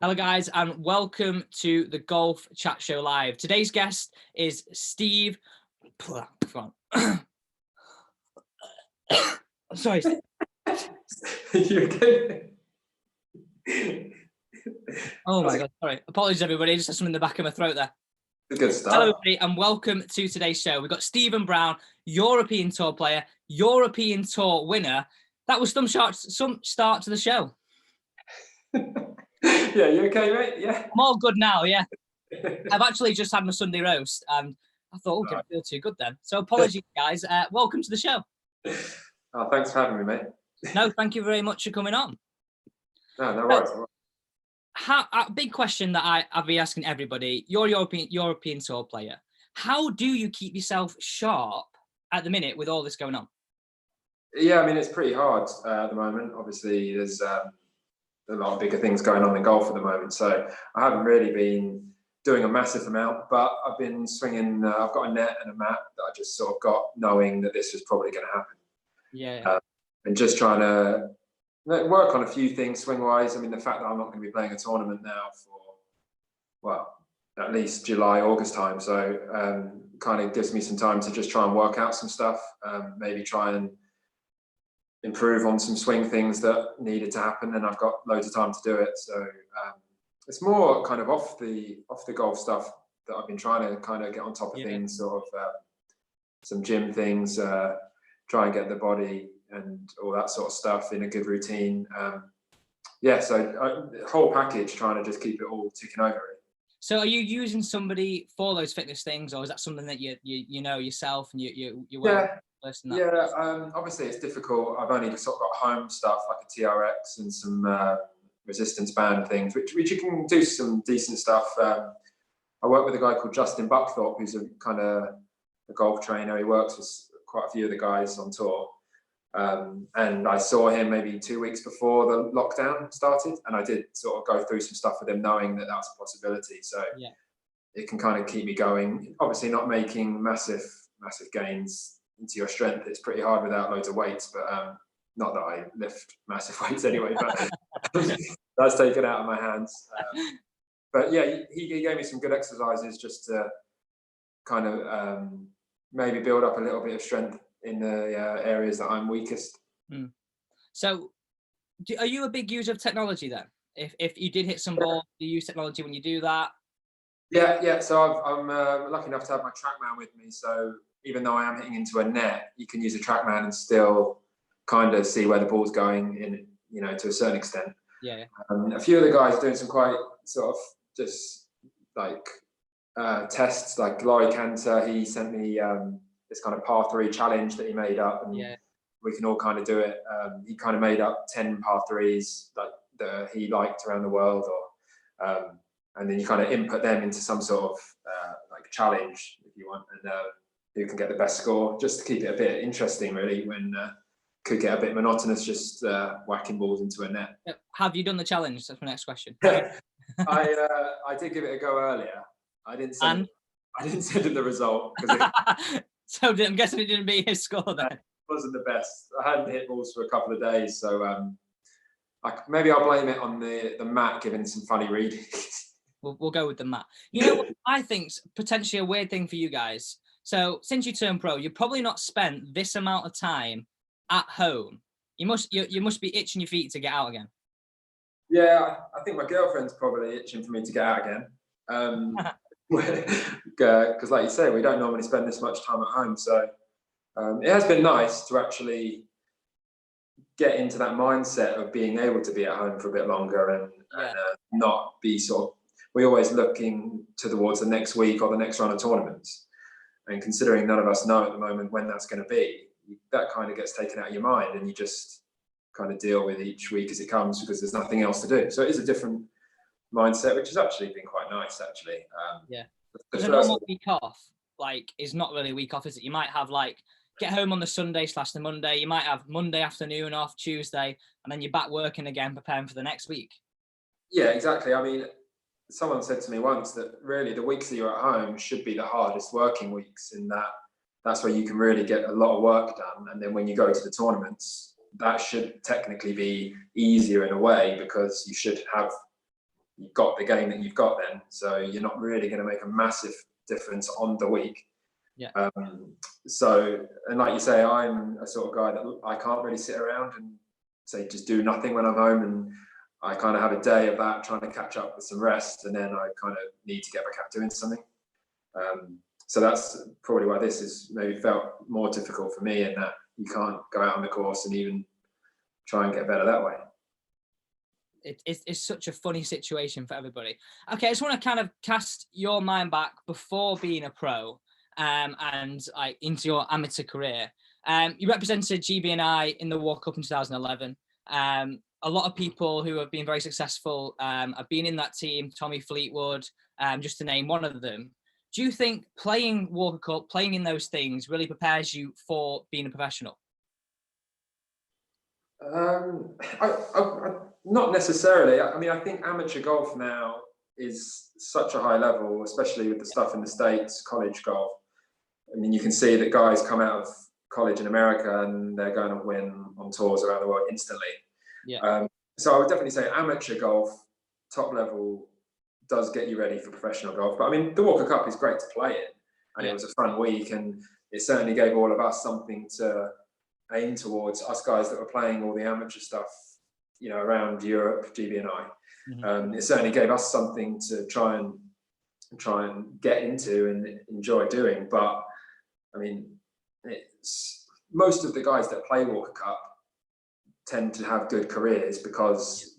Hello guys, and welcome to the Golf Chat Show Live. Today's guest is Steve. Sorry. You okay? Oh my God, sorry. Apologies everybody, I just had something in the back of my throat there. Good stuff. Hello everybody, and welcome to today's show. We've got Stephen Brown, European Tour player, European Tour winner. That was some start to the show. Yeah, you okay, mate? Yeah. I'm all good now, yeah. I've actually just had my Sunday roast and I thought, didn't feel too good then. So apologies, guys. Welcome to the show. Oh, thanks for having me, mate. No, thank you very much for coming on. No worries. Big question that I've been asking everybody. You're a European Tour player. How do you keep yourself sharp at the minute with all this going on? Yeah, I mean, it's pretty hard at the moment. Obviously, there's a lot of bigger things going on in golf at the moment. So I haven't really been doing a massive amount, but I've been swinging. I've got a net and a mat that I just sort of got knowing that this was probably going to happen. Yeah. And just trying to work on a few things swing-wise. I mean, the fact that I'm not going to be playing a tournament now for, well, at least July, August time. So kind of gives me some time to just try and work out some stuff, maybe try and improve on some swing things that needed to happen, and I've got loads of time to do it. So it's more kind of off the golf stuff that I've been trying to kind of get on top of things, sort of some gym things, try and get the body and all that sort of stuff in a good routine. So the whole package, trying to just keep it all ticking over. So are you using somebody for those fitness things, or is that something that you know yourself and you're well versed in that? Yeah, obviously it's difficult. I've only sort of got home stuff like a TRX and some resistance band things, which you can do some decent stuff. I work with a guy called Justin Buckthorpe, who's a kind of a golf trainer. He works with quite a few of the guys on tour. And I saw him maybe 2 weeks before the lockdown started, and I did sort of go through some stuff with him, knowing that that's a possibility. So it can kind of keep me going. Obviously not making massive gains into your strength. It's pretty hard without loads of weights, but not that I lift massive weights anyway, but that's taken out of my hands. But yeah, he gave me some good exercises just to kind of maybe build up a little bit of strength in the areas that I'm weakest. So are you a big user of technology then? If you did hit some ball, do you use technology when you do that? Yeah. So I'm lucky enough to have my TrackMan with me. So even though I am hitting into a net, you can use a TrackMan and still kind of see where the ball's going in, to a certain extent. Yeah. A few of the guys are doing some quite sort of just like tests, like Rory Cantor. He sent me this kind of par 3 challenge that he made up, and we can all kind of do it. He kind of made up 10 par 3s like that he liked around the world, or and then you kind of input them into some sort of like challenge if you want, and who can get the best score, just to keep it a bit interesting, really, when could get a bit monotonous just whacking balls into a net. Have you done the challenge? That's my next question. I did give it a go earlier. I didn't send him the result because so I'm guessing it didn't beat his score then. It wasn't the best. I hadn't hit balls for a couple of days, so maybe I'll blame it on the mat giving some funny readings. We'll go with the mat. You know what I think's potentially a weird thing for you guys? So since you turned pro, you've probably not spent this amount of time at home. You must be itching your feet to get out again. Yeah, I think my girlfriend's probably itching for me to get out again. Because like you say, we don't normally spend this much time at home. So it has been nice to actually get into that mindset of being able to be at home for a bit longer and not be we're always looking towards the next week or the next round of tournaments. And considering none of us know at the moment when that's going to be, that kind of gets taken out of your mind, and you just kind of deal with each week as it comes because there's nothing else to do. So it is a different mindset, which has actually been quite nice, actually. Because a normal week off, is not really a week off, is it? You might have get home on the Sunday/the Monday. You might have Monday afternoon off, Tuesday, and then you're back working again, preparing for the next week. Yeah, exactly. I mean, someone said to me once that really the weeks that you're at home should be the hardest working weeks, in that's where you can really get a lot of work done. And then when you go to the tournaments, that should technically be easier in a way, because you should have you've got the game that you've got then. So you're not really going to make a massive difference on the week. Yeah. So, and like you say, I'm a sort of guy that I can't really sit around and say just do nothing when I'm home, and I kind of have a day of that, trying to catch up with some rest, and then I kind of need to get back out doing something. So that's probably why this has maybe felt more difficult for me, in that you can't go out on the course and even try and get better that way. It's such a funny situation for everybody. Okay, I just want to kind of cast your mind back before being a pro, and like into your amateur career. You represented GB&I in the World Cup in 2011. A lot of people who have been very successful have been in that team. Tommy Fleetwood, just to name one of them. Do you think playing World Cup, playing in those things, really prepares you for being a professional? Not necessarily. I mean, I think amateur golf now is such a high level, especially with the stuff in the States, college golf. I mean, you can see that guys come out of college in America and they're going to win on tours around the world instantly. Yeah. So I would definitely say amateur golf, top level, does get you ready for professional golf. But I mean, the Walker Cup is great to play in, and it was a fun week, and it certainly gave all of us something to aim towards, us guys that were playing all the amateur stuff, you know, around Europe, GB&I. It certainly gave us something to try and get into and enjoy doing. But I mean, it's most of the guys that play Walker Cup tend to have good careers because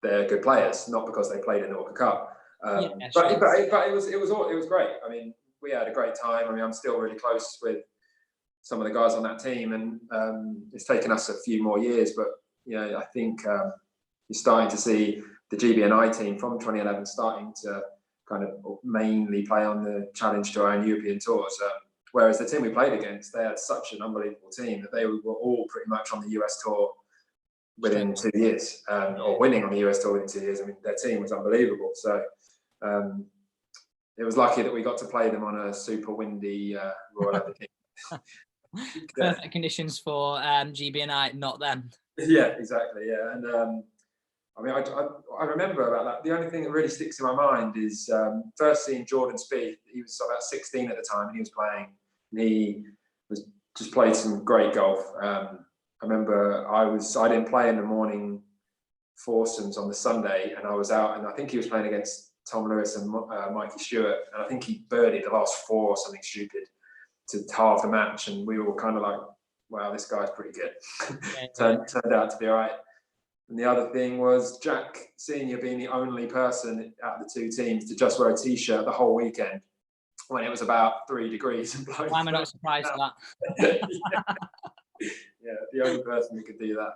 they're good players, not because they played in the Walker Cup. But it was great. I mean, we had a great time. I mean, I'm still really close with some of the guys on that team, and it's taken us a few more years, but you know, I think you're starting to see the GB&I team from 2011 starting to kind of mainly play on the Challenge Tour and European Tours. Whereas the team we played against, they had such an unbelievable team that they were all pretty much on the US Tour within 2 years, or winning on the US Tour within 2 years. I mean, their team was unbelievable. So it was lucky that we got to play them on a super windy Royal Albert. Perfect conditions for GB&I, not them. Yeah, exactly. Yeah, and I mean, I remember about that. The only thing that really sticks in my mind is first seeing Jordan Spieth. He was about 16 at the time, and he was playing. And he was just played some great golf. I remember I didn't play in the morning foursomes on the Sunday, and I was out, and I think he was playing against Tom Lewis and Mikey Stewart, and I think he birdied the last four or something stupid to halve the match, and we were all kind of like, wow, this guy's pretty good. Turned out to be all right. And the other thing was Jack Senior being the only person out of the two teams to just wear a t-shirt the whole weekend when it was about 3 degrees and blowing. Why am I not surprised at that? Yeah, the only person who could do that.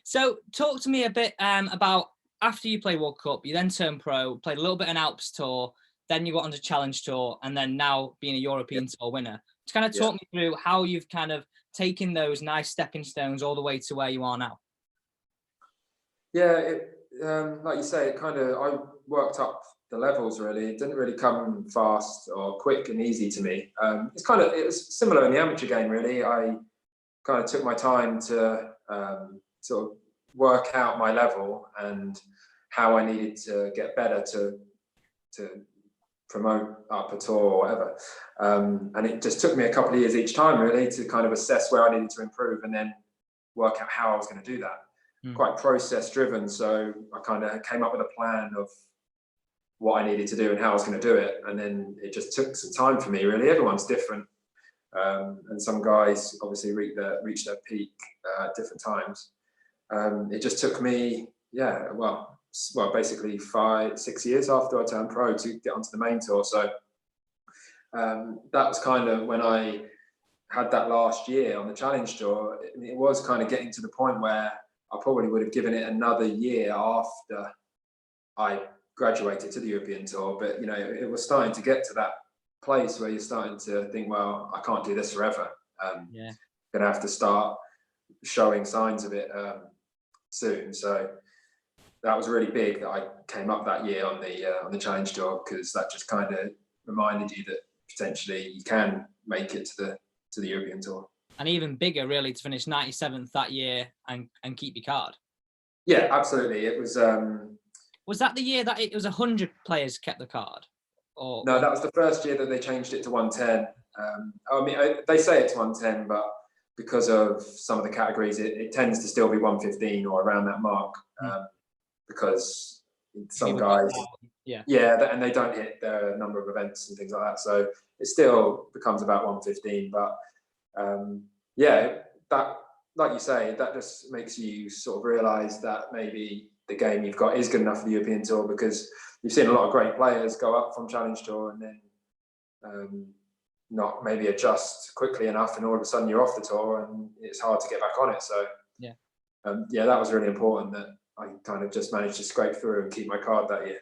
So talk to me a bit about, after you played World Cup, you then turned pro, played a little bit on Alps Tour, then you got onto Challenge Tour, and then now being a European Tour winner. To kind of talk me through how you've kind of taken those nice stepping stones all the way to where you are now. Yeah, like you say, I worked up the levels really. It didn't really come fast or quick and easy to me. It was similar in the amateur game really. I kind of took my time to sort of work out my level and how I needed to get better to promote up a tour or whatever. And it just took me a couple of years each time really to kind of assess where I needed to improve and then work out how I was going to do that. Quite process driven. So I kind of came up with a plan of what I needed to do and how I was going to do it. And then it just took some time for me really. Everyone's different. And some guys obviously reach their peak at different times. It just took me, basically 5-6 years after I turned pro to get onto the main tour. So that was kind of when I had that last year on the Challenge Tour. It was kind of getting to the point where I probably would have given it another year after I graduated to the European Tour. But, you know, it was starting to get to that place where you're starting to think, well, I can't do this forever. Going to have to start showing signs of it soon. So that was really big that I came up that year on the Challenge Tour, because that just kind of reminded you that potentially you can make it to the European Tour. And even bigger, really, to finish 97th that year and keep your card. Yeah, absolutely. It was Was that the year that it was 100 players kept the card? Or no, that was the first year that they changed it to 110. I mean, they say it's 110, but because of some of the categories, it tends to still be 115 or around that mark, because some guys, and they don't hit the number of events and things like that. So it still becomes about 115. But that, like you say, that just makes you sort of realise that maybe the game you've got is good enough for the European Tour, because you've seen a lot of great players go up from Challenge Tour and then not maybe adjust quickly enough, and all of a sudden you're off the tour and it's hard to get back on it. So that was really important that I kind of just managed to scrape through and keep my card that year.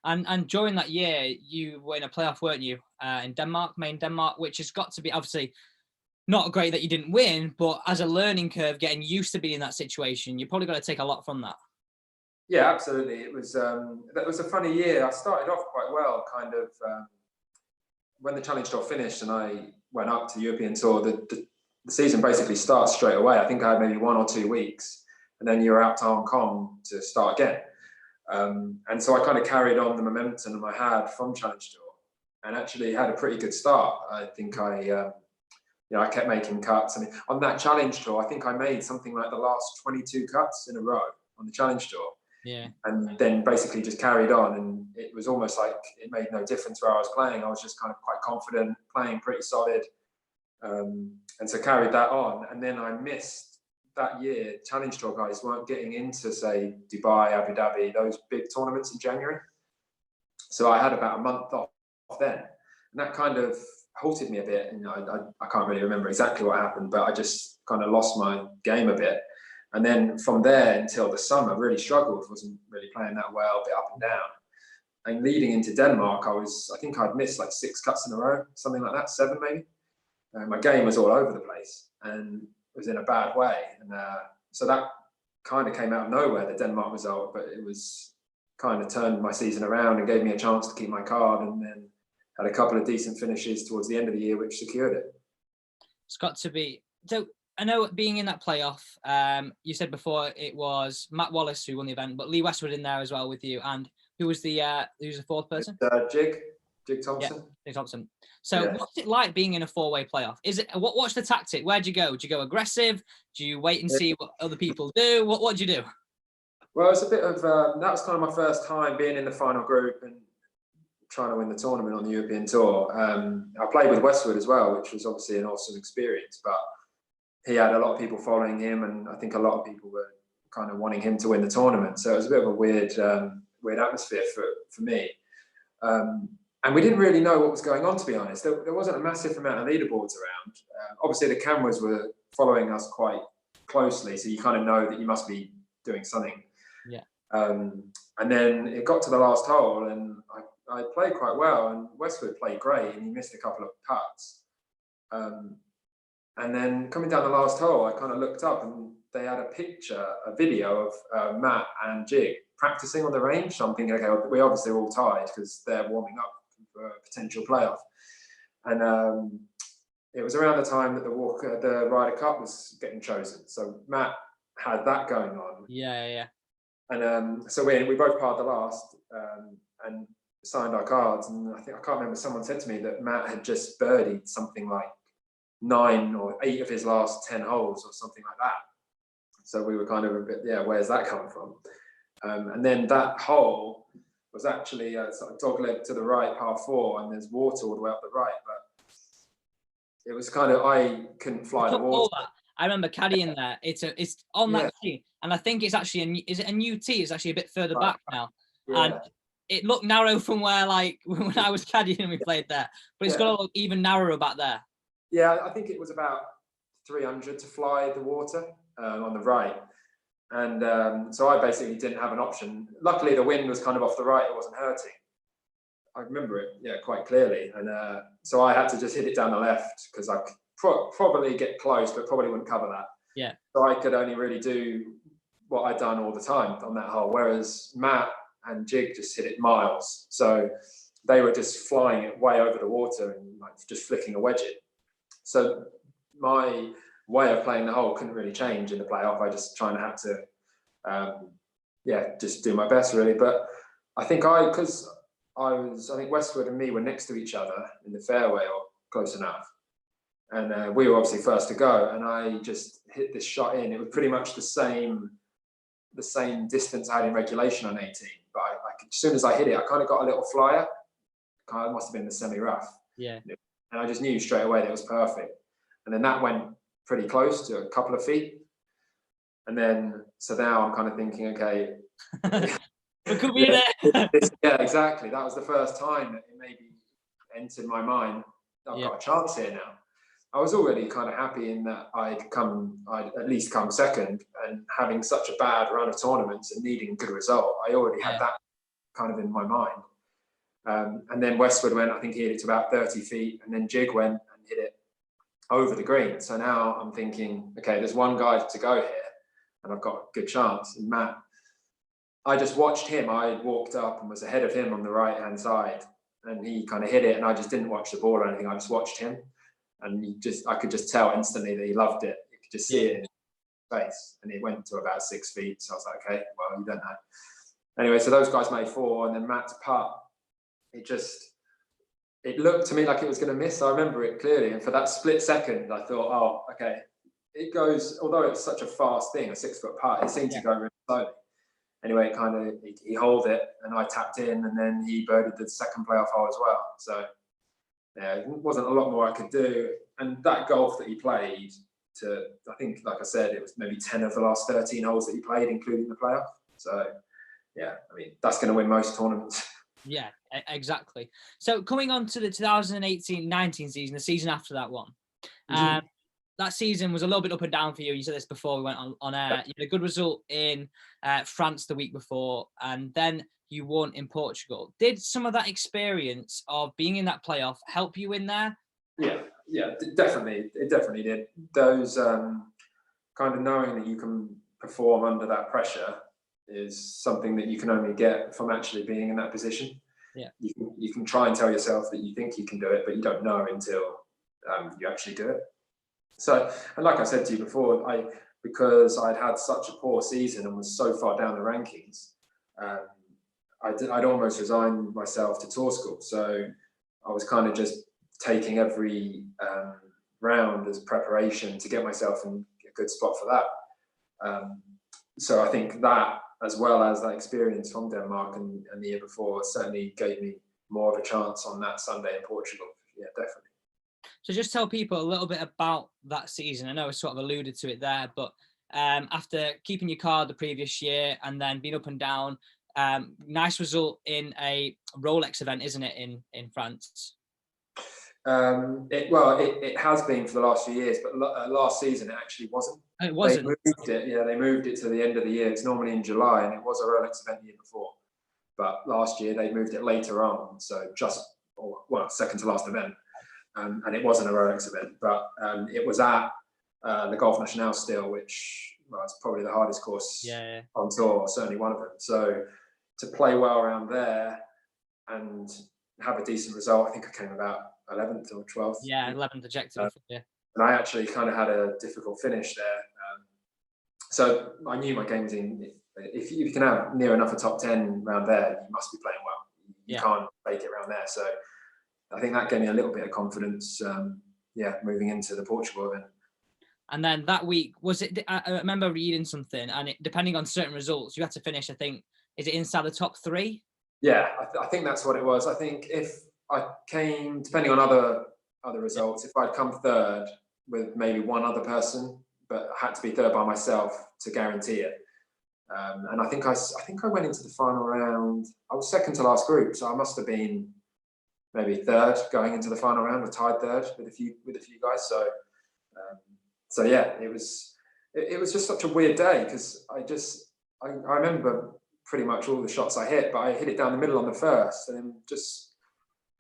And during that year, you were in a playoff, weren't you, in Denmark, which has got to be obviously not great that you didn't win, but as a learning curve, getting used to being in that situation, you probably got to take a lot from that. Yeah, absolutely. It was that was a funny year. I started off quite well, kind of when the Challenge Tour finished and I went up to the European Tour. The season basically starts straight away. I think I had maybe 1 or 2 weeks, and then you're out to Hong Kong to start again. And so I kind of carried on the momentum I had from Challenge Tour, and actually had a pretty good start. I think I kept making cuts. I mean, on that Challenge Tour, I think I made something like the last 22 cuts in a row on the Challenge Tour. Yeah. And then basically just carried on, and it was almost like it made no difference where I was playing. I was just kind of quite confident, playing pretty solid, and so carried that on. And then I missed that year. Challenge Tour guys weren't getting into, say, Dubai, Abu Dhabi, those big tournaments in January. So I had about a month off then, and that kind of halted me a bit. And I can't really remember exactly what happened, but I just kind of lost my game a bit. And then from there until the summer, really struggled, wasn't really playing that well, a bit up and down. And leading into Denmark, I think I'd missed like 6 cuts in a row, something like that, 7 maybe. My game was all over the place and was in a bad way. And so that kind of came out of nowhere, the Denmark result, but it was kind of turned my season around and gave me a chance to keep my card, and then had a couple of decent finishes towards the end of the year, which secured it. It's got to be. So I know being in that playoff, you said before it was Matt Wallace who won the event, but Lee Westwood in there as well with you. And who was the fourth person? Jig Thompson. Yeah, Jig Thompson. So what's it like being in a 4-way playoff? Is it what's the tactic? Where'd you go? Do you go aggressive? Do you wait and see what other people do? What do you do? Well, it's a bit of that was kind of my first time being in the final group and trying to win the tournament on the European Tour. I played with Westwood as well, which was obviously an awesome experience, but he had a lot of people following him, and I think a lot of people were kind of wanting him to win the tournament. So it was a bit of a weird atmosphere for me. And we didn't really know what was going on, to be honest. There wasn't a massive amount of leaderboards around. Obviously, the cameras were following us quite closely, so you kind of know that you must be doing something. Yeah. And then it got to the last hole, and I played quite well, and Westwood played great, and he missed a couple of putts. And then coming down the last hole, I kind of looked up, and they had a video of Matt and Jig practicing on the range. So I'm thinking, okay, we obviously all tied because they're warming up for a potential playoff. And it was around the time that the Ryder Cup was getting chosen. So Matt had that going on. Yeah. And so we both parred the last and signed our cards. And I can't remember, someone said to me that Matt had just birdied something like 9 or 8 of his last 10 holes or something like that. So we were kind of a bit, where's that coming from? And then that hole was actually a sort of dogleg to the right, par 4, and there's water all the way up the right. But it was kind of, I couldn't fly the water. I remember caddying there. It's on that tee, and I think it's actually is it a new tee? It's actually a bit further back now, and it looked narrow from where when I was caddying and we played there, but it's got to look even narrower back there. Yeah, I think it was about 300 to fly the water on the right. And so I basically didn't have an option. Luckily, the wind was kind of off the right. It wasn't hurting. I remember it, quite clearly. And so I had to just hit it down the left because I could probably get close, but probably wouldn't cover that. Yeah. So I could only really do what I'd done all the time on that hole, whereas Matt and Jig just hit it miles. So they were just flying it way over the water and just flicking a wedge in. So my way of playing the hole couldn't really change in the playoff. I just had to just do my best really. But I think I think Westwood and me were next to each other in the fairway or close enough. And we were obviously first to go, and I just hit this shot in. It was pretty much the same distance I had in regulation on 18. But as soon as I hit it, I kind of got a little flyer. It must have been the semi-rough. Yeah. And I just knew straight away that it was perfect. And then that went pretty close to a couple of feet. And then, so now I'm kind of thinking, okay. It could be there. Yeah, exactly. That was the first time that it maybe entered my mind. I've got a chance here now. I was already kind of happy in that I'd at least come second, and having such a bad run of tournaments and needing a good result, I already had that kind of in my mind. And then Westwood went, I think he hit it to about 30 feet, and then Jig went and hit it over the green. So now I'm thinking, okay, there's one guy to go here, and I've got a good chance. And Matt, I just watched him. I walked up and was ahead of him on the right-hand side, and he kind of hit it, and I just didn't watch the ball or anything. I just watched him. And I could just tell instantly that he loved it. You could just see it in his face. And it went to about 6 feet. So I was like, okay, well, you don't know. Anyway, so those guys made 4, and then Matt's putt, it looked to me like it was going to miss. I remember it clearly. And for that split second, I thought, oh, okay. It goes, although it's such a fast thing, a 6-foot putt, it seemed to go really slowly. Anyway, he holed it, and I tapped in, and then he birdied the second playoff hole as well. So, yeah, it wasn't a lot more I could do. And that golf that he played I think, like I said, it was maybe 10 of the last 13 holes that he played, including the playoff. So, yeah, I mean, that's going to win most tournaments. Yeah, exactly. So coming on to the 2018-19 season, the season after that one, that season was a little bit up and down for you. You said this before we went on air. You had a good result in France the week before, and then you won in Portugal. Did some of that experience of being in that playoff help you in there? Yeah, definitely. It definitely did. Those kind of knowing that you can perform under that pressure is something that you can only get from actually being in that position. Yeah. You can try and tell yourself that you think you can do it, but you don't know until you actually do it. So, and like I said to you before, because I'd had such a poor season and was so far down the rankings, I'd almost resigned myself to tour school. So I was kind of just taking every round as preparation to get myself in a good spot for that. So I think that, as well as that experience from Denmark and the year before, certainly gave me more of a chance on that Sunday in Portugal. Yeah, definitely. So just tell people a little bit about that season. I know I sort of alluded to it there, but after keeping your card the previous year and then being up and down, nice result in a Rolex event, isn't it, in France? It has been for the last few years, but last season it actually wasn't. It wasn't? They moved it to the end of the year. It's normally in July, and it was a Rolex event the year before. But last year they moved it later on, so second to last event. And it wasn't a Rolex event, but it was at the Golf National still, which is probably the hardest course on tour, certainly one of them. So to play well around there and have a decent result, I think I came about 11th or 12th. Yeah, 11th objective. And I actually kind of had a difficult finish there. So I knew my game was in. If you can have near enough a top 10 around there, you must be playing well. You can't fake it around there. So I think that gave me a little bit of confidence, moving into the Portugal event. And then that week, I remember reading something, and depending on certain results, you had to finish, I think, is it inside the top 3? Yeah, I think that's what it was. I think if I came, depending on other results, if I'd come third with maybe one other person, but I had to be third by myself to guarantee it. And I think I went into the final round. I was second to last group, so I must have been maybe third going into the final round, or tied third with a few guys. So yeah, it was just such a weird day, because I remember pretty much all the shots I hit, but I hit it down the middle on the first, and then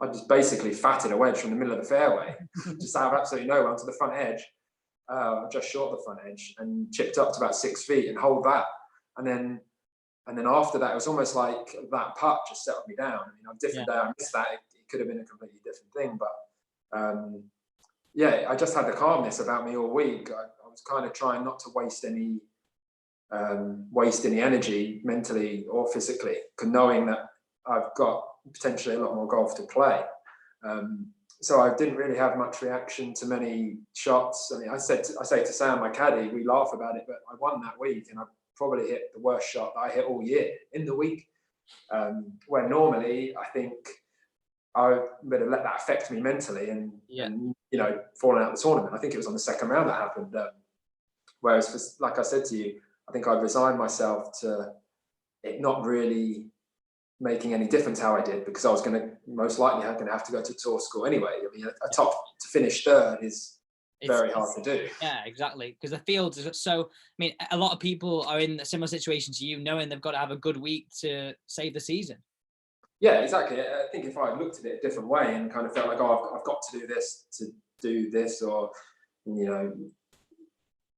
I just basically fatted a wedge from the middle of the fairway, just out of absolutely nowhere onto the front edge, just short of the front edge, and chipped up to about 6 feet and hold that. And then after that, it was almost like that putt just settled me down. I mean, on a different day, I missed that. It could have been a completely different thing, but I just had the calmness about me all week. I was kind of trying not to waste any waste any energy mentally or physically, knowing that I've got potentially a lot more golf to play. So I didn't really have much reaction to many shots. I mean, I say to Sam, my caddy, we laugh about it, but I won that week and I probably hit the worst shot that I hit all year in the week. Where normally I think I would have let that affect me mentally and fallen out of the tournament. I think it was on the second round that happened. Whereas, like I said to you, I think I'd resigned myself to it not really making any difference how I did, because I was most likely going to have to go to tour school anyway. I mean, to finish third is very hard to do. Yeah, exactly. Because the fields is so, I mean, a lot of people are in a similar situation to you, knowing they've got to have a good week to save the season. Yeah, exactly. I think if I looked at it a different way and kind of felt like, oh, I've got to do this, or,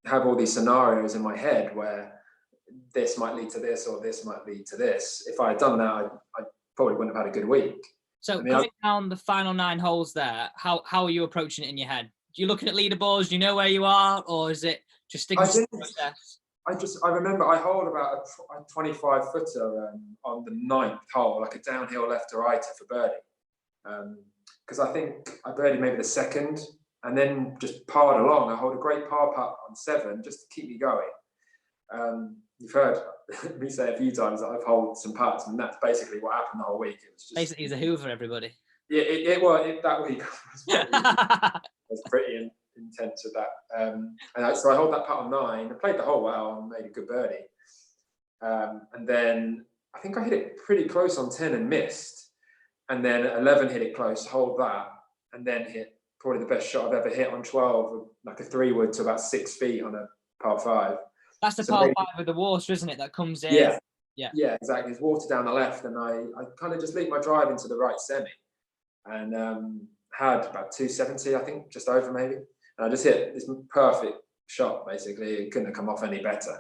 have all these scenarios in my head where this might lead to this or this might lead to this. If I had done that, I probably wouldn't have had a good week. So coming down the final 9 holes there, how are you approaching it in your head? Do you looking at leaderboards? Do you know where you are, or is it just sticking to the process? I remember I holed about a 25-footer on the 9th hole, like a downhill left to righter for birdie. Because I think I birdied maybe the second, and then just parred along. I hold a great par putt on 7 just to keep me going. You've heard me say a few times that I've holed some putts, and that's basically what happened the whole week. It was just basically he's a Hoover, everybody. Yeah, that week was pretty intense with that. And so I hold that putt on 9. I played the hole well and made a good birdie. And then I think I hit it pretty close on 10 and missed. And then 11 hit it close, hold that, and then hit probably the best shot I've ever hit on 12, like a 3-wood to about 6 feet on a par 5. That's the par 5 with the water, isn't it? That comes in. Yeah, exactly. It's water down the left, and I kind of just leaked my drive into the right semi, and had about 270, I think, just over maybe. And I just hit this perfect shot. Basically, it couldn't have come off any better.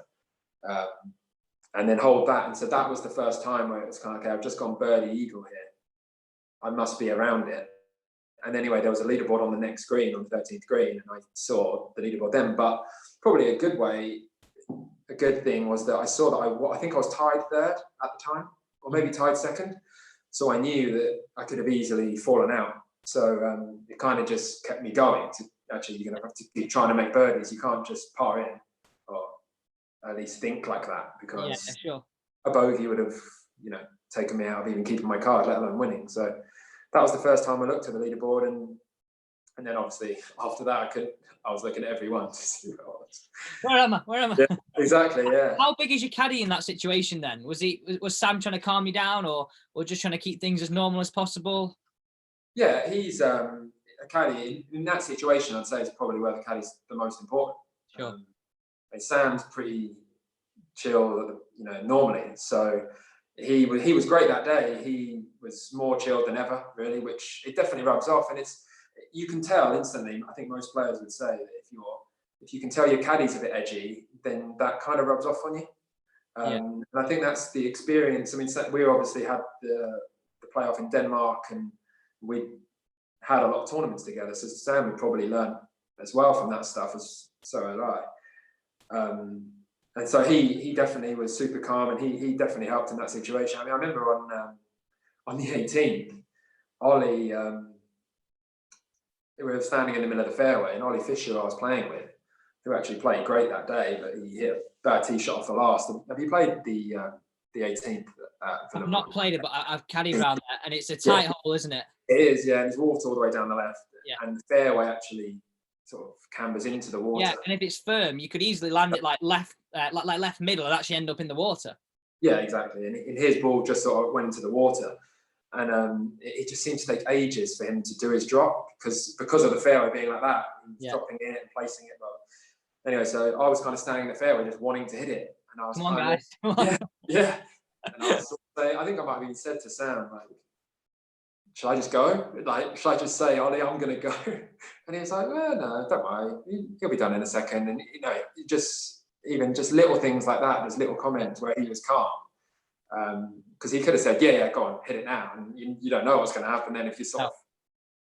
And then hold that, and so that was the first time where it was kind of, okay, I've just gone birdie eagle here. I must be around it. And anyway, there was a leaderboard on the next green, on the 13th green, and I saw the leaderboard then. But probably a good thing was that I saw that I think I was tied third at the time, or maybe tied second. So I knew that I could have easily fallen out. So it kind of just kept me going. Actually, you're going to have to keep trying to make birdies. You can't just par in, or at least think like that, because a bogey would have, taken me out of even keeping my card, let alone winning. So that was the first time I looked at the leaderboard, and then obviously after that I was looking at everyone to see where I was. Where am I? Yeah, exactly, yeah. How big is your caddy in that situation then? Was Sam trying to calm you down, or just trying to keep things as normal as possible? Yeah, he's a caddy. In that situation, I'd say is probably where the caddy's the most important. Sure. Sam's pretty chill, normally. So he was great that day. He was more chilled than ever, really, which it definitely rubs off. And you can tell instantly. I think most players would say that if you can tell your caddy's a bit edgy, then that kind of rubs off on you. And I think that's the experience. I mean, we obviously had the playoff in Denmark, and we had a lot of tournaments together. So Sam would probably learn as well from that stuff, so had I. And so he definitely was super calm, and he definitely helped in that situation. I mean, I remember on the 18th, Ollie, we were standing in the middle of the fairway, and Ollie Fisher, I was playing with, who actually played great that day, but he hit a bad tee shot off the last. Have you played the 18th? I've not played it, but I've caddied around there, and it's a tight hole, isn't it? It is, yeah. And it's water all the way down the left, and the fairway actually sort of cambers into the water. Yeah, and if it's firm, you could easily land it like left middle and actually end up in the water. Yeah, exactly. And his ball just sort of went into the water, and it just seemed to take ages for him to do his drop because of the fairway being like that, dropping it and placing it. But anyway, so I was kind of standing in the fairway just wanting to hit it, and I was come on, guys. Yeah. And I was sort of saying, I think I might have even said to Sam, like, should I just go? Like, should I just say, Ollie, I'm going to go? And he was like, well, no, don't worry. He'll be done in a second. And, even just little things like that, there's little comments where he was calm. Because he could have said, yeah, go on, hit it now. And you don't know what's going to happen then if you sort of...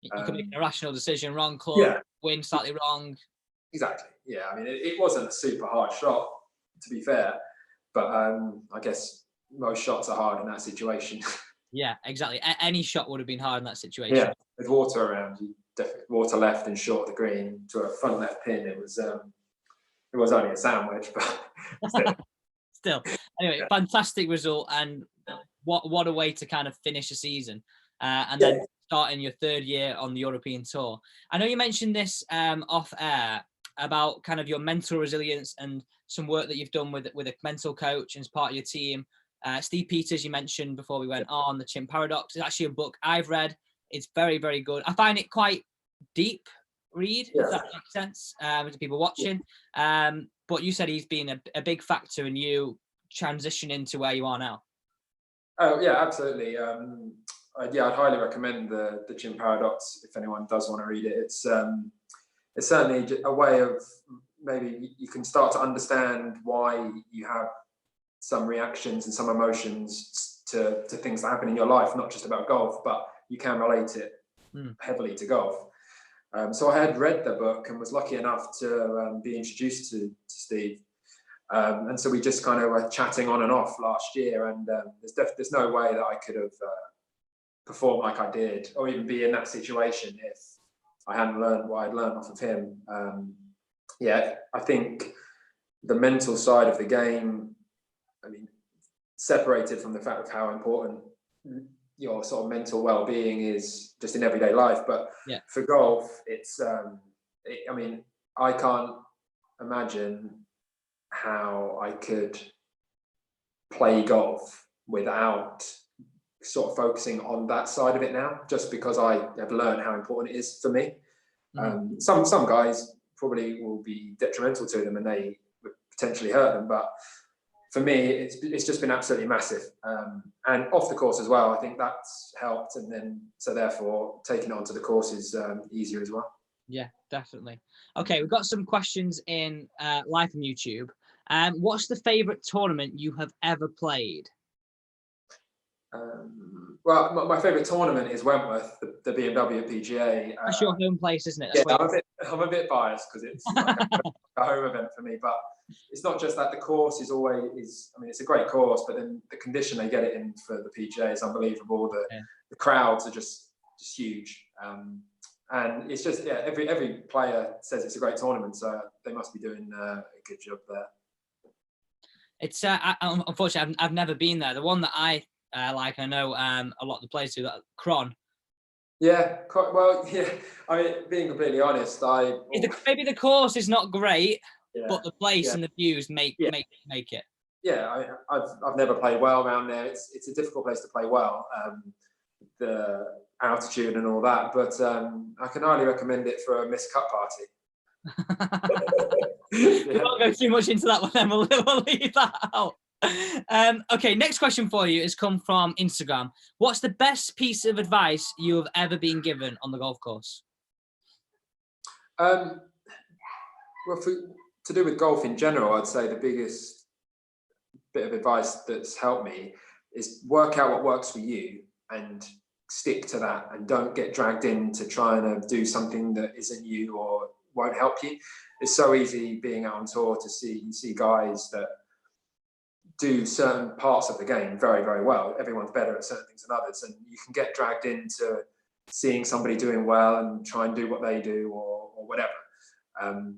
You could make an irrational decision, wrong club, win slightly wrong. Exactly, yeah. I mean, it wasn't a super hard shot, to be fair. but I guess most shots are hard in that situation. Yeah, exactly. Any shot would have been hard in that situation. Yeah, with water around, you definitely water left and short of the green to a front left pin. It was only a sandwich, but still. Still, anyway, fantastic result, and what a way to kind of finish a season, and then starting your third year on the European Tour. I know you mentioned this off air about kind of your mental resilience and some work that you've done with a mental coach and as part of your team. Steve Peters, you mentioned before we went on, The Chimp Paradox. It's actually a book I've read. It's very, very good. I find it quite deep read, if that makes sense, to people watching. But you said he's been a big factor in you transitioning to where you are now. Oh yeah, absolutely. I'd highly recommend the Chimp Paradox if anyone does want to read it. It's certainly a way of maybe you can start to understand why you have some reactions and some emotions to things that happen in your life, not just about golf, but you can relate it heavily to golf. So I had read the book and was lucky enough to be introduced to Steve. And so we just kind of were chatting on and off last year, and there's no way that I could have performed like I did, or even be in that situation if I hadn't learned what I'd learned off of him. I think the mental side of the game, I mean, separated from the fact of how important your sort of mental well-being is just in everyday life, but for golf, it's I mean, I can't imagine how I could play golf without sort of focusing on that side of it now, just because I have learned how important it is for me. Some guys probably will be detrimental to them and they would potentially hurt them, but for me, it's just been absolutely massive. And off the course as well, I think that's helped. And then, so therefore, taking it onto the course is easier as well. Yeah, definitely. Okay, we've got some questions in live from YouTube. What's the favourite tournament you have ever played? Well, my favourite tournament is Wentworth, the BMW PGA. That's your home place, isn't it? I'm a bit biased because it's like a home event for me, but it's not just that. The course is always, I mean, it's a great course, but then the condition they get it in for the PGA is unbelievable. The crowds are just huge. And it's just, every player says it's a great tournament, so they must be doing a good job there. It's unfortunately, I've never been there. The one that I like, I know a lot of the players do that. Cron. Yeah, well, yeah. I mean, being completely honest, maybe the course is not great, but the place and the views make it. Yeah, I've never played well around there. It's a difficult place to play well. The altitude and all that, but I can highly recommend it for a missed cut party. We won't go too much into that one, then we'll leave that out. Okay, next question for you has come from Instagram. What's the best piece of advice you have ever been given on the golf course? Well, to do with golf in general, I'd say the biggest bit of advice that's helped me is work out what works for you and stick to that, and don't get dragged into trying to do something that isn't you or won't help you. It's so easy being out on tour to see guys that do certain parts of the game very, very well. Everyone's better at certain things than others, and you can get dragged into seeing somebody doing well and try and do what they do or whatever.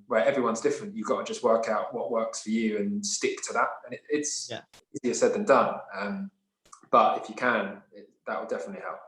Where everyone's different, you've got to just work out what works for you and stick to that. And it's easier said than done. But if you can, that will definitely help.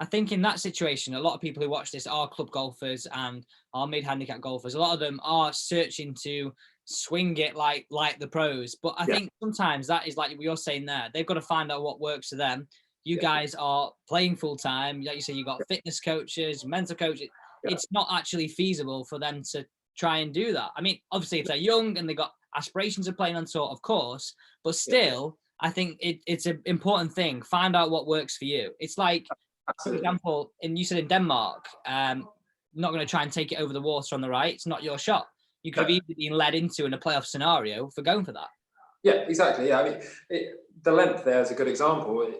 I think in that situation, a lot of people who watch this are club golfers and are mid-handicap golfers. A lot of them are searching to swing it like the pros. But I think sometimes that is like you're saying there. They've got to find out what works for them. You guys are playing full-time. Like you say, you've got fitness coaches, mental coaches. It's not actually feasible for them to try and do that. I mean, obviously, if they're young and they've got aspirations of playing on tour, of course. But still, I think it's an important thing. Find out what works for you. It's like, for example, you said in Denmark, not going to try and take it over the water on the right. It's not your shot. You could have easily been led into in a playoff scenario for going for that. Yeah, exactly. Yeah, I mean, the length there is a good example.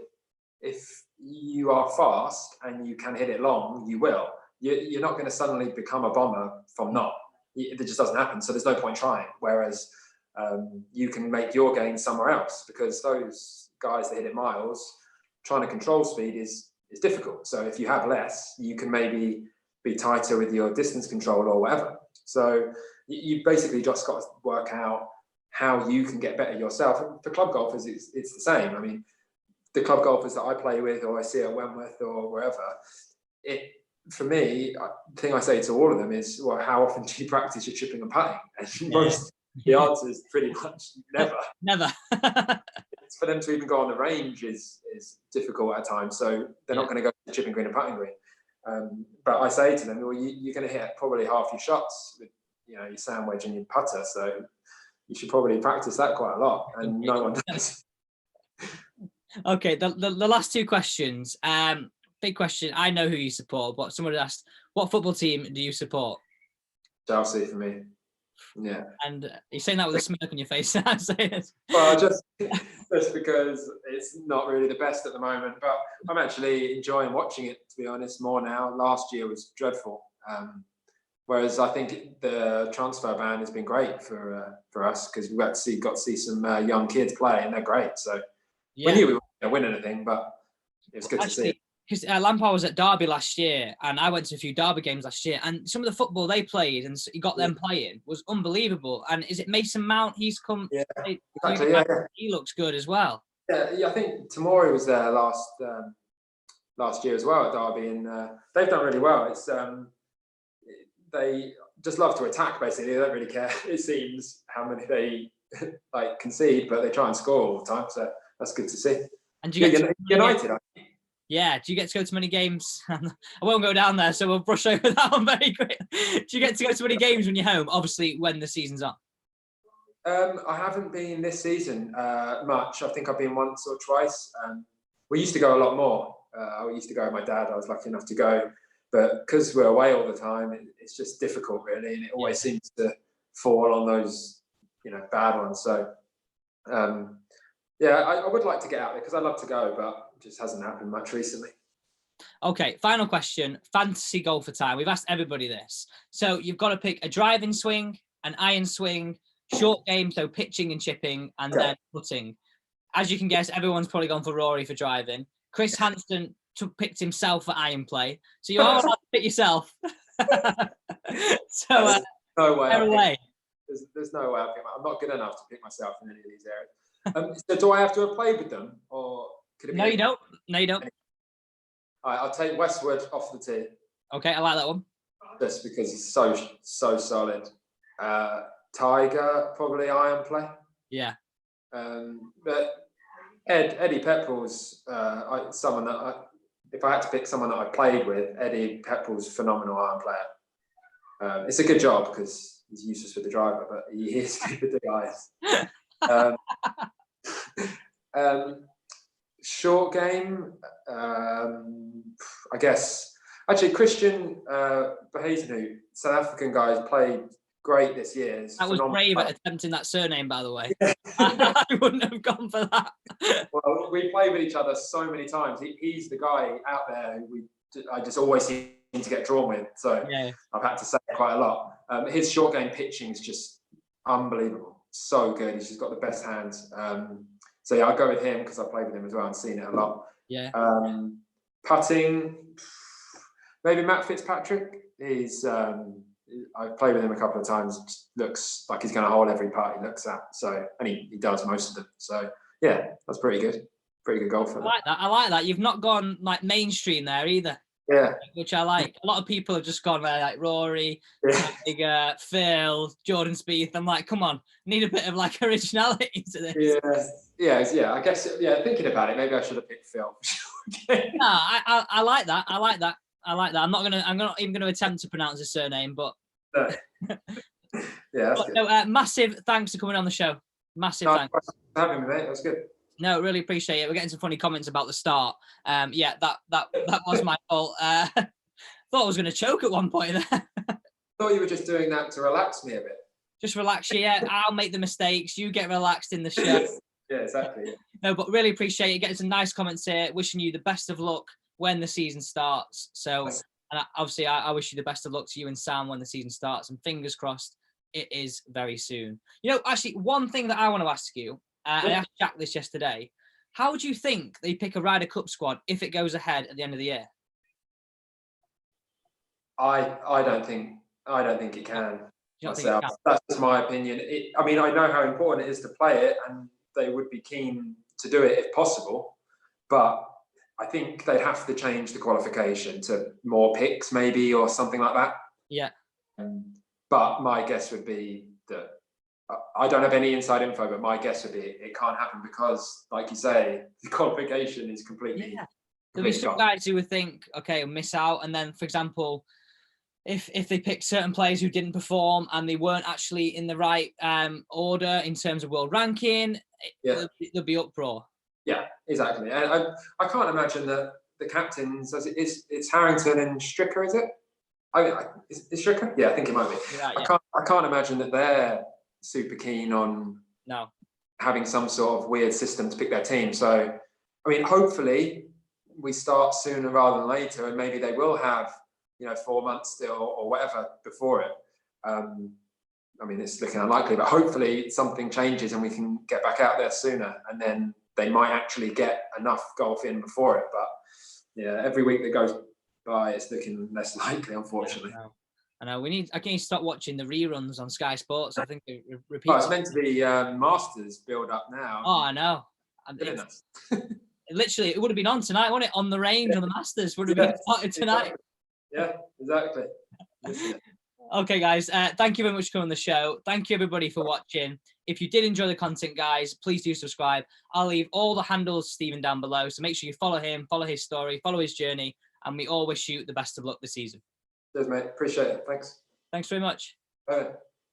If you are fast and you can hit it long, you will. You're not going to suddenly become a bomber from not. It just doesn't happen. So there's no point trying. Whereas you can make your gain somewhere else, because those guys that hit it miles, trying to control speed is difficult. So if you have less, you can maybe be tighter with your distance control or whatever. So you basically just got to work out how you can get better yourself. And for club golfers, it's the same. I mean, the club golfers that I play with, or I see at Wentworth or wherever, for me, the thing I say to all of them is, well, how often do you practice your chipping and putting? And the answer is pretty much never. Never. For them to even go on the range is difficult at times. So they're not going to go to the chipping green and putting green. But I say to them, well, you're going to hit probably half your shots with, your sand wedge and your putter. So you should probably practice that quite a lot. And no one does. Okay, the last two questions. Big question. I know who you support, but somebody asked, what football team do you support? Chelsea for me. Yeah. And you're saying that with a smirk on your face. I'm saying it. Well, just because it's not really the best at the moment, but I'm actually enjoying watching it, to be honest, more now. Last year was dreadful. Whereas I think the transfer ban has been great for us, because we got to see some young kids play, and they're great. So we knew we weren't going to win anything, but it was good to see. Because Lampard was at Derby last year, and I went to a few Derby games last year, and some of the football they played and he got them playing was unbelievable. And is it Mason Mount? He's come. Yeah, exactly. Yeah. He looks good as well. Yeah, I think Tamori was there last year as well at Derby, and they've done really well. It's they just love to attack. Basically, they don't really care. It seems how many they concede, but they try and score all the time. So that's good to see. And do you get United? Yeah, do you get to go to many games? I won't go down there, so we'll brush over that one very quick. Do you get to go to many games when you're home? Obviously, when the season's on. I haven't been this season much. I think I've been once or twice. We used to go a lot more. I used to go with my dad. I was lucky enough to go. But because we're away all the time, it's just difficult, really. And it always seems to fall on those, bad ones. So, I would like to get out there because I love to go, but it just hasn't happened much recently. Okay, final question. Fantasy golfer time. We've asked everybody this. So you've got to pick a driving swing, an iron swing, short game, so pitching and chipping, and then putting. As you can guess, everyone's probably gone for Rory for driving. Chris Hansen picked himself for iron play. So you're all allowed to pick yourself. So no way. Away. There's no way I'm not good enough to pick myself in any of these areas. So do I have to have played with them, or could it be? No, you don't. No, you don't. All right, I'll take Westwood off the tee. Okay, I like that one. Just because he's so solid. Tiger, probably iron play. Yeah. But Eddie Pepperell's someone that if I had to pick someone that I played with, Eddie Pepperell's phenomenal iron player. It's a good job because he's useless with the driver, but he is good with the guys. Short game, I guess. Actually, Christian Behazen, South African guy, played great this year. That was brave at attempting that surname, by the way. I wouldn't have gone for that. Well, we played with each other so many times. He's the guy out there who I just always seem to get drawn with. So I've had to say it quite a lot. His short game pitching is just unbelievable. So good. He's just got the best hands. So yeah, I'll go with him because I played with him as well and seen it a lot. Yeah. Putting, maybe Matt Fitzpatrick. I've played with him a couple of times. Looks like he's going to hold every putt he looks at. So, and he does most of them. So yeah, that's pretty good. Pretty good golfer. I like that. You've not gone mainstream there either. Yeah. Which I like. A lot of people have just gone like Rory, Tiger, Phil, Jordan Spieth. I'm like, come on, need a bit of originality to this. Yeah. I guess thinking about it, maybe I should have picked Phil. No, I like that. I like that. I'm not even gonna attempt to pronounce his surname, but no. Yeah. That's good. No, massive thanks for coming on the show. Massive thanks for having me, mate. That was good. No, really appreciate it. We're getting some funny comments about the start. That was my fault. Thought I was going to choke at one point there. Thought you were just doing that to relax me a bit. Just relax you. Yeah, I'll make the mistakes. You get relaxed in the show. Yeah, exactly. Yeah. No, but really appreciate it. Getting some nice comments here. Wishing you the best of luck when the season starts. So, and obviously, I wish you the best of luck to you and Sam when the season starts. And fingers crossed, it is very soon. You know, actually, one thing that I want to ask you, and I asked Jack this yesterday, how do you think they pick a Ryder Cup squad if it goes ahead at the end of the year? I don't think it can. Myself. That's just my opinion. I mean, I know how important it is to play it, and they would be keen to do it if possible. But I think they'd have to change the qualification to more picks, maybe, or something like that. Yeah. But my guess would be that I don't have any inside info, but my guess would be it can't happen because, like you say, the qualification is completely. Yeah. There'll be some guys who would think, okay, miss out, and then, for example, if they picked certain players who didn't perform and they weren't actually in the right order in terms of world ranking, there'll be uproar. Yeah, exactly. And I can't imagine that the captains, as it's Harrington and Stricker, is it? Is Stricker? Yeah, I think it might be. Yeah, I can't imagine that they're super keen on having some sort of weird system to pick their team. So, I mean, hopefully we start sooner rather than later, and maybe they will have 4 months still or whatever before it. I mean, it's looking unlikely, but hopefully something changes and we can get back out there sooner, and then they might actually get enough golf in before it. But yeah, every week that goes by, it's looking less likely, unfortunately. I know. I can stop watching the reruns on Sky Sports. I think they repeat. Oh, it's meant to be Masters build up now. Oh, I know. Literally, it would have been on tonight, wouldn't it? On the range on the Masters would have been started tonight. Yeah, exactly. Okay, guys. Thank you very much for coming on the show. Thank you, everybody, for watching. If you did enjoy the content, guys, please do subscribe. I'll leave all the handles, Stephen, down below. So make sure you follow him, follow his story, follow his journey. And we all wish you the best of luck this season. Cheers, mate. Appreciate it. Thanks. Thanks very much. Bye.